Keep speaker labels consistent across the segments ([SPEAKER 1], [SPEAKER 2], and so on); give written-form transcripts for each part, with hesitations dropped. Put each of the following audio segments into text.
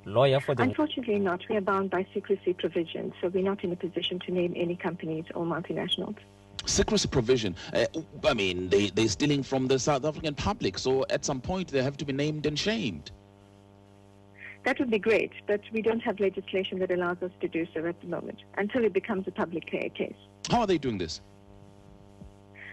[SPEAKER 1] lawyer for the...
[SPEAKER 2] Unfortunately not. We are bound by secrecy provisions, so we're not in a position to name any companies or multinationals.
[SPEAKER 3] Secrecy provision. I mean, they're stealing from the South African public, so at some point they have to be named and shamed.
[SPEAKER 2] That would be great, but we don't have legislation that allows us to do so at the moment, until it becomes a public case.
[SPEAKER 3] How are they doing this?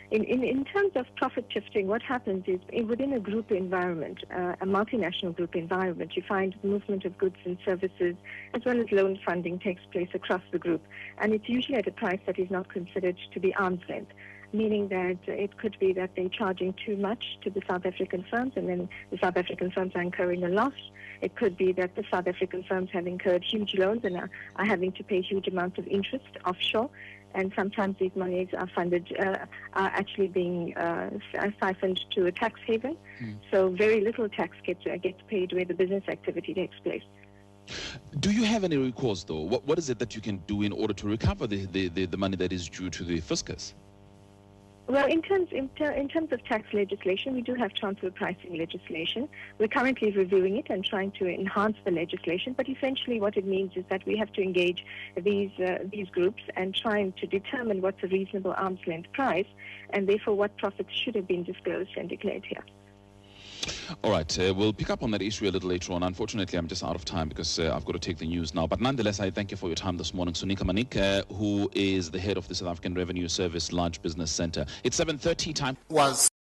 [SPEAKER 2] In terms of profit shifting, what happens is within a group environment, a multinational group environment, you find movement of goods and services as well as loan funding takes place across the group. And it's usually at a price that is not considered to be arm's length, meaning that it could be that they're charging too much to the South African firms and then the South African firms are incurring a loss. It could be that the South African firms have incurred huge loans and are having to pay huge amounts of interest offshore. And sometimes these monies are funded, are actually being siphoned to a tax haven. So very little tax gets paid where the business activity takes place.
[SPEAKER 3] Do you have any recourse, though? What is it that you can do in order to recover the money that is due to the fiscus?
[SPEAKER 2] Well, in terms of tax legislation, we do have transfer pricing legislation. We're currently reviewing it and trying to enhance the legislation. But essentially, what it means is that we have to engage these groups and trying to determine what's a reasonable arm's length price, and therefore what profits should have been disclosed and declared here.
[SPEAKER 3] All right, we'll pick up on that issue a little later on. Unfortunately, I'm just out of time because I've got to take the news now. But nonetheless, I thank you for your time this morning. Sunika Manik, who is the head of the South African Revenue Service Large Business Centre. It's 7:30 time.